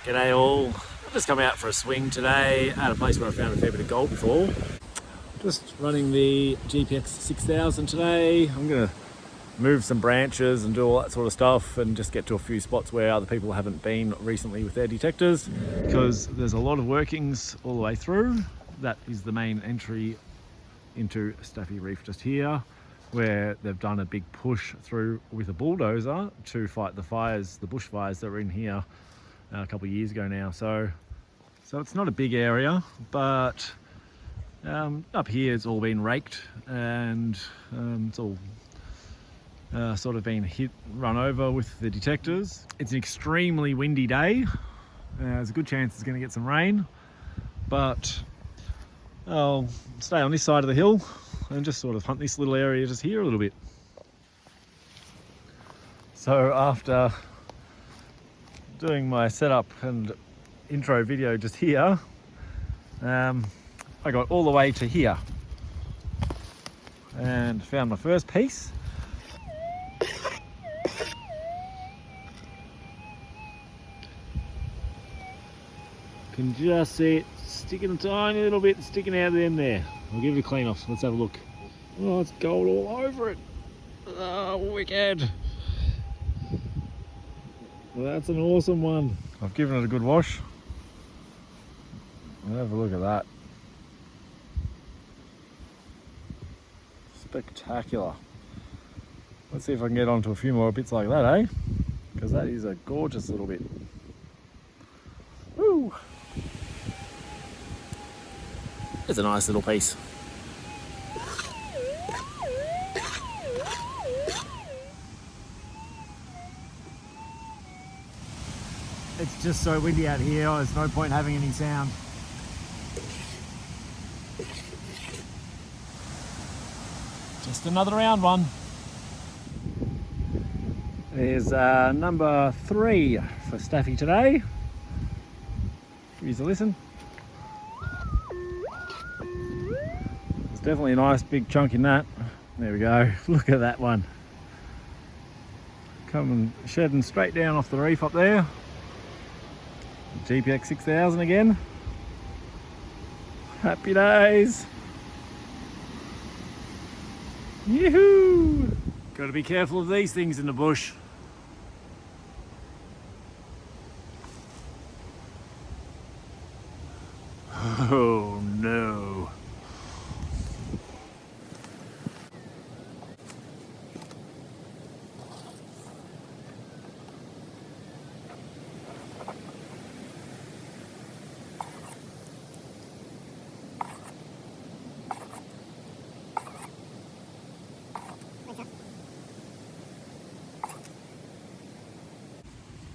G'day all. I've just come out for a swing today at a place where I found a fair bit of gold before. Just running the GPX 6000 today. I'm going to move some branches and do all that sort of stuff and just get to a few spots where other people haven't been recently with their detectors, because there's a lot of workings all the way through. That is the main entry into Staffy Reef just here, where they've done a big push through with a bulldozer to fight the fires, the bushfires that were in here a couple of years ago now. So it's not a big area, but up here it's all been raked and it's all sort of been run over with the detectors. It's an extremely windy day. There's a good chance it's going to get some rain, but I'll stay on this side of the hill and just sort of hunt this little area just here a little bit. So after doing my setup and intro video just here, I got all the way to here and found my first piece. Can just see it sticking a tiny little bit, sticking out of the end there. I'll give it a clean off. Let's have a look. Oh, it's gold all over it. Oh, wicked. Well, that's an awesome one. I've given it a good wash. Have a look at that. Spectacular. Let's see if I can get onto a few more bits like that, eh? Because that is a gorgeous little bit. Woo! It's a nice little piece. It's just so windy out here, there's no point having any sound. Just another round one. There's number 3 for Staffy today. Give us a listen. There's definitely a nice big chunk in that. There we go. Look at that one. Coming shedding straight down off the reef up there. GPX 6000 again. Happy days. Yoo-hoo! Got to be careful of these things in the bush. Oh no.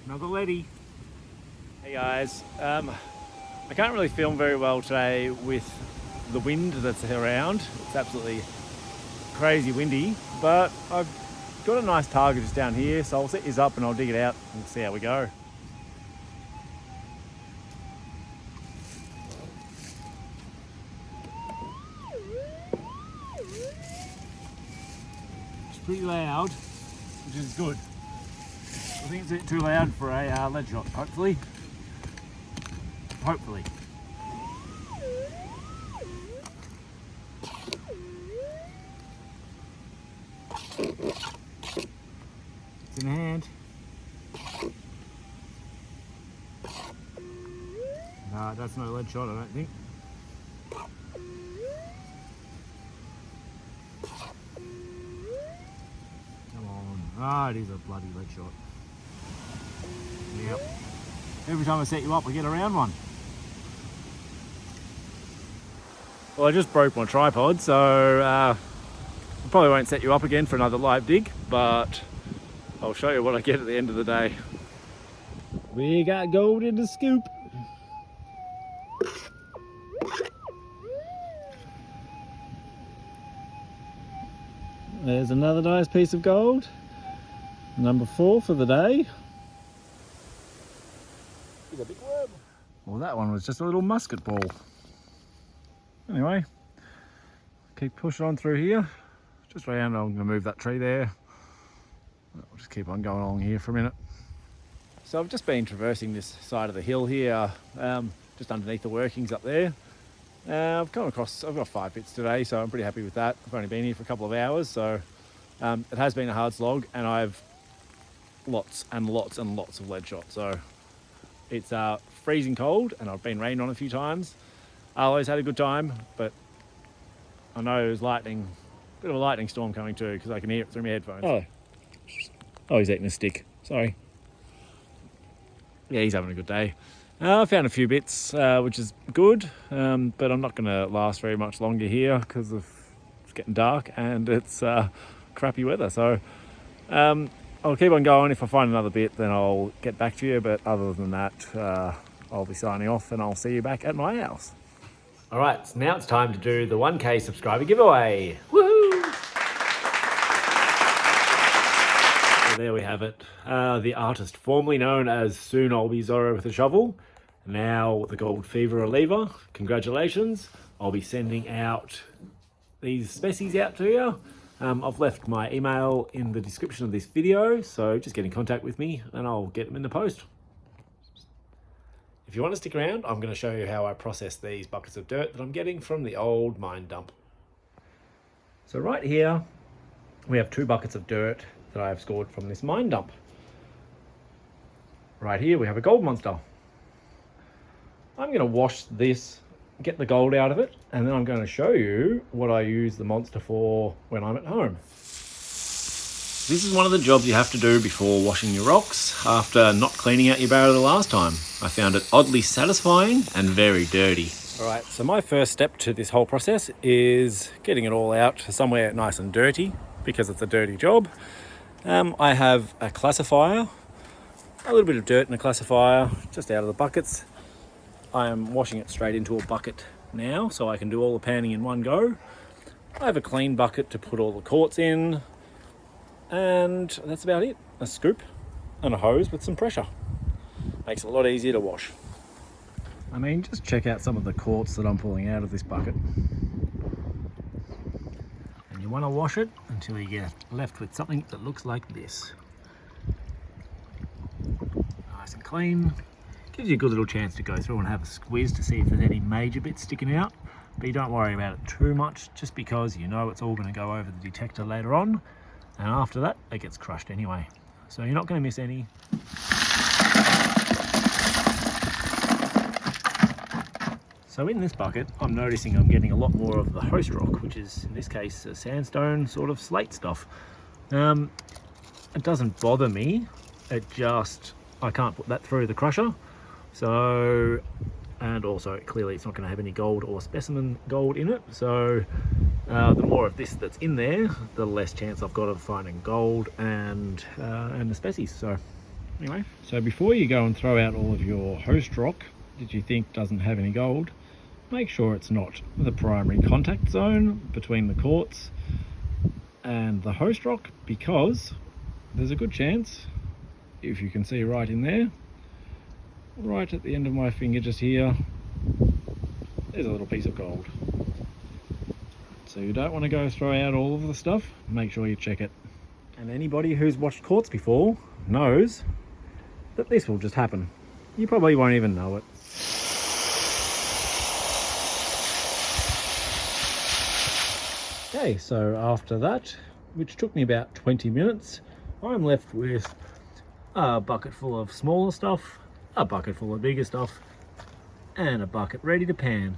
Another leady. Hey guys, I can't really film very well today with the wind that's around. It's absolutely crazy windy, but I've got a nice target just down here, so I'll set this up and I'll dig it out and see how we go. It's pretty loud, which is good. I think it's a bit too loud for a lead shot, hopefully. Hopefully. It's in hand. No, that's not a lead shot, I don't think. Come on. Ah, it is a bloody lead shot. Yep. Every time I set you up, I get around one. Well, I just broke my tripod, so I probably won't set you up again for another live dig, but I'll show you what I get at the end of the day. We got gold in the scoop. There's another nice piece of gold. Number 4 for the day. He's a big worm. Well, that one was just a little musket ball. Anyway, keep pushing on through here. Just round, I'm going to move that tree there. We'll just keep on going along here for a minute. So I've just been traversing this side of the hill here, just underneath the workings up there. I've got 5 bits today, so I'm pretty happy with that. I've only been here for a couple of hours, so it has been a hard slog, and I've lots and lots and lots of lead shot. So it's freezing cold, and I've been rained on a few times. I always had a good time, but I know there's bit of a lightning storm coming too, because I can hear it through my headphones. Oh, he's eating a stick. Sorry. Yeah, he's having a good day. I found a few bits, which is good, but I'm not going to last very much longer here because it's getting dark and it's crappy weather. So I'll keep on going. If I find another bit, then I'll get back to you. But other than that, I'll be signing off, and I'll see you back at my house. All right, so now it's time to do the 1K subscriber giveaway. Woohoo! So there we have it. The artist formerly known as Soon I'll Be Zorro with a Shovel, now the Gold Fever Reliever. Congratulations. I'll be sending out these species out to you. I've left my email in the description of this video, so just get in contact with me and I'll get them in the post. If you want to stick around, I'm going to show you how I process these buckets of dirt that I'm getting from the old mine dump. So right here, we have 2 buckets of dirt that I have scored from this mine dump. Right here, we have a gold monster. I'm going to wash this, get the gold out of it, and then I'm going to show you what I use the monster for when I'm at home. This is one of the jobs you have to do before washing your rocks after not cleaning out your barrow the last time. I found it oddly satisfying and very dirty. All right, so my first step to this whole process is getting it all out somewhere nice and dirty, because it's a dirty job. I have a classifier, a little bit of dirt in a classifier just out of the buckets. I am washing it straight into a bucket now so I can do all the panning in one go. I have a clean bucket to put all the quartz in, and that's about it. A scoop and a hose with some pressure. Makes it a lot easier to wash. I mean, just check out some of the quartz that I'm pulling out of this bucket. And you want to wash it until you get left with something that looks like this. Nice and clean. Gives you a good little chance to go through and have a squeeze to see if there's any major bits sticking out. But you don't worry about it too much, just because you know it's all going to go over the detector later on. And after that, it gets crushed anyway. So you're not going to miss any. So in this bucket, I'm noticing I'm getting a lot more of the host rock, which is in this case a sandstone sort of slate stuff. It doesn't bother me. I can't put that through the crusher. So, and also clearly it's not going to have any gold or specimen gold in it. So the more of this that's in there, the less chance I've got of finding gold and the species. So anyway, so before you go and throw out all of your host rock that you think doesn't have any gold, make sure it's not the primary contact zone between the quartz and the host rock, because there's a good chance, if you can see right in there, right at the end of my finger just here, there's a little piece of gold. So you don't want to go throw out all of the stuff, make sure you check it. And anybody who's watched quartz before knows that this will just happen. You probably won't even know it. Okay, so after that, which took me about 20 minutes, I'm left with a bucket full of smaller stuff, a bucket full of bigger stuff, and a bucket ready to pan.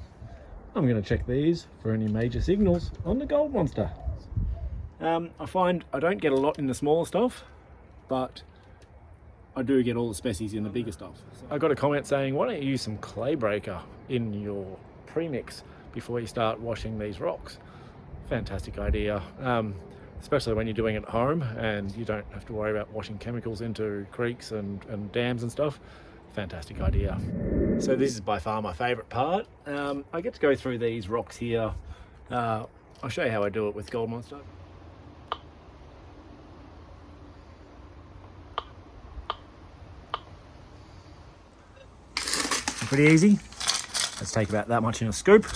I'm going to check these for any major signals on the gold monster. I find I don't get a lot in the smaller stuff, but I do get all the species in the bigger stuff. So I got a comment saying, why don't you use some clay breaker in your premix before you start washing these rocks? Fantastic idea. Especially when you're doing it at home and you don't have to worry about washing chemicals into creeks and dams and stuff. Fantastic idea. So this is by far my favourite part. I get to go through these rocks here. I'll show you how I do it with Gold Monster. Pretty easy. Let's take about that much in a scoop,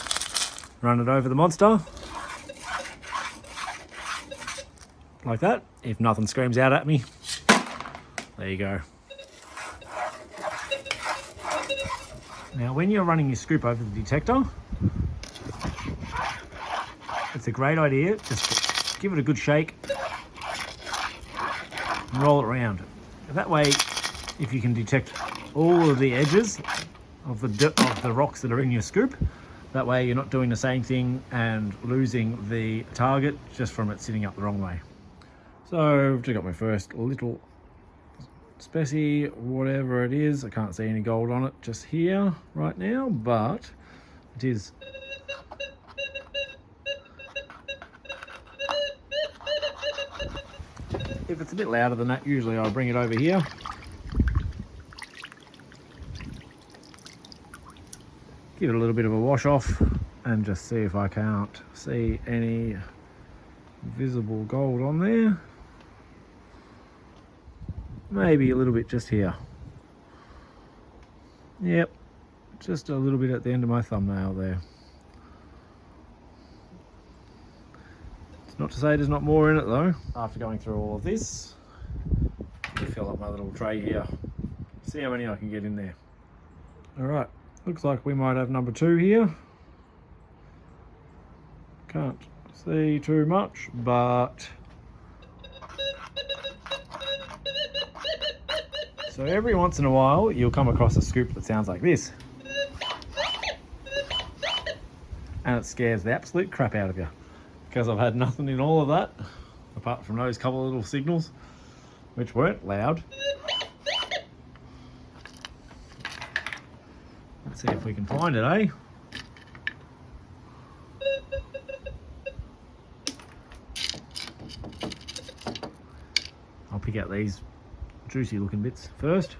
run it over the monster. Like that. If nothing screams out at me, there you go. Now when you're running your scoop over the detector, it's a great idea just to give it a good shake and roll it around. That way, if you can detect all of the edges of the rocks that are in your scoop, that way you're not doing the same thing and losing the target just from it sitting up the wrong way. So I've just got my first little specie, whatever it is. I can't see any gold on it just here right now, but it is if it's a bit louder than that, usually I'll bring it over here. Give it a little bit of a wash off and just see if I can't see any visible gold on there. Maybe a little bit just here. Yep, just a little bit at the end of my thumbnail there. It's not to say there's not more in it though. After going through all of this, I'll fill up my little tray here. See how many I can get in there. Alright, looks like we might have number 2 here. Can't see too much, but so every once in a while you'll come across a scoop that sounds like this, and it scares the absolute crap out of you, because I've had nothing in all of that apart from those couple of little signals which weren't loud. Let's see if we can find it, eh? I'll pick out these juicy looking bits first.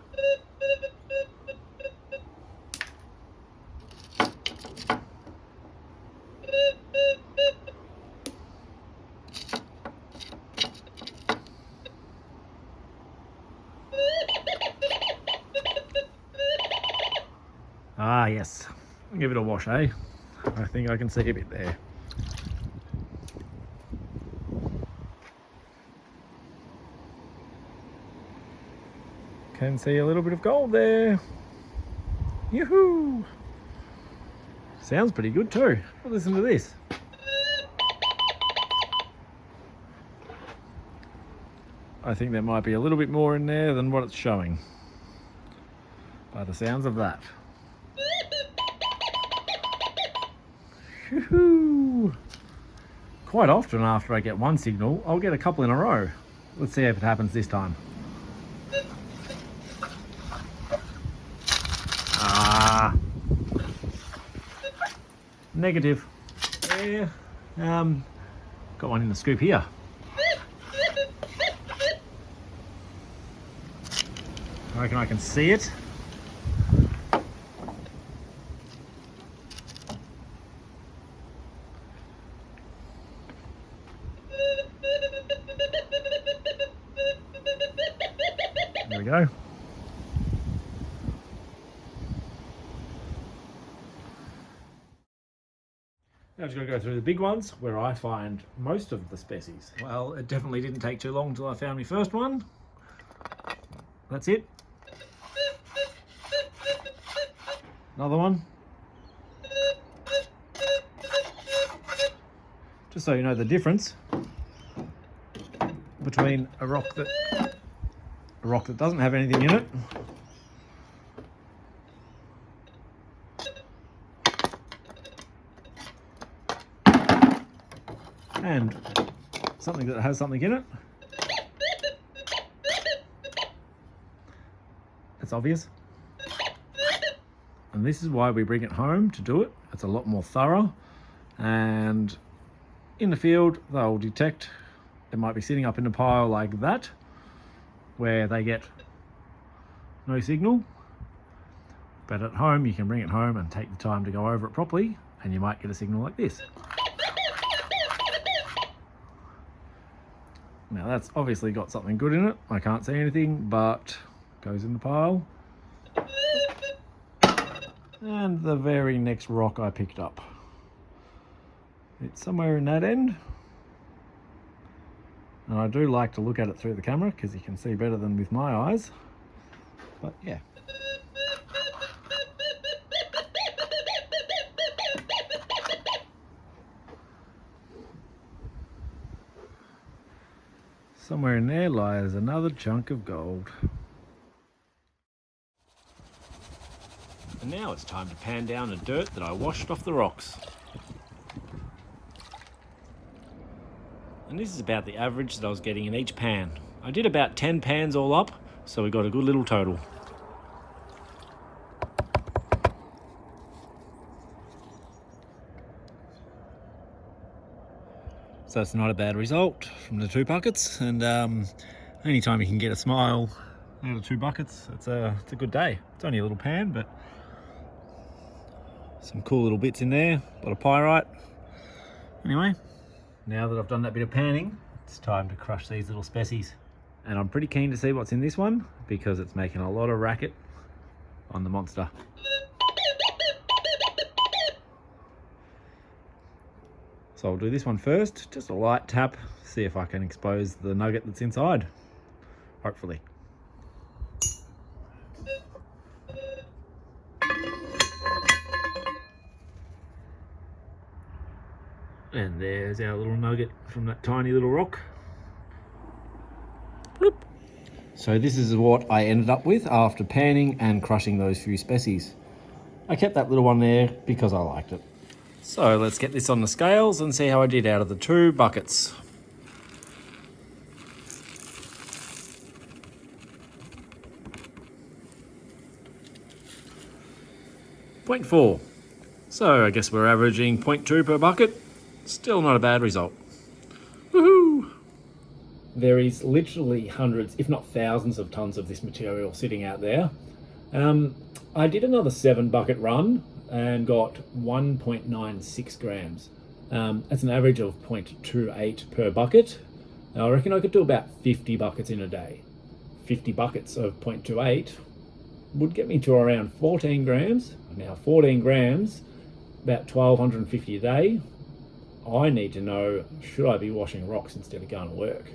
Ah yes, give it a wash, eh? I think I can see a bit there. Can see a little bit of gold there. Yoo-hoo! Sounds pretty good too. Listen to this. I think there might be a little bit more in there than what it's showing, by the sounds of that. Yoo-hoo! Quite often after I get one signal, I'll get a couple in a row. Let's see if it happens this time. Ah, negative. Yeah, got one in the scoop here. I reckon I can see it. There we go. Now I'm just going to go through the big ones where I find most of the species. Well, it definitely didn't take too long until I found my first one. That's it. Another one. Just so you know the difference between a rock that doesn't have anything in it and something that has something in it. It's obvious. And this is why we bring it home to do it. It's a lot more thorough, and in the field they'll detect it might be sitting up in a pile like that where they get no signal, but at home you can bring it home and take the time to go over it properly and you might get a signal like this. Now that's obviously got something good in it. I can't see anything, but goes in the pile. And the very next rock I picked up, it's somewhere in that end. And I do like to look at it through the camera because you can see better than with my eyes. But yeah. Somewhere in there lies another chunk of gold. And now it's time to pan down the dirt that I washed off the rocks. And this is about the average that I was getting in each pan. I did about 10 pans all up, so we got a good little total. So it's not a bad result from the 2 buckets, and anytime you can get a smile out of 2 buckets, it's a good day. It's only a little pan, but some cool little bits in there, a lot of pyrite. Anyway, now that I've done that bit of panning, it's time to crush these little species. And I'm pretty keen to see what's in this one because it's making a lot of racket on the monster. So I'll do this one first, just a light tap, see if I can expose the nugget that's inside, hopefully. And there's our little nugget from that tiny little rock. Bloop. So this is what I ended up with after panning and crushing those few species. I kept that little one there because I liked it. So let's get this on the scales and see how I did out of the 2 buckets. .4. So I guess we're averaging 0.2 per bucket. Still not a bad result. Woohoo! There is literally hundreds, if not thousands of tons of this material sitting out there. I did another 7 bucket run and got 1.96 grams. That's an average of 0.28 per bucket. Now, I reckon I could do about 50 buckets in a day. 50 buckets of 0.28 would get me to around 14 grams. Now 14 grams, about 1,250 a day. I need to know, should I be washing rocks instead of going to work?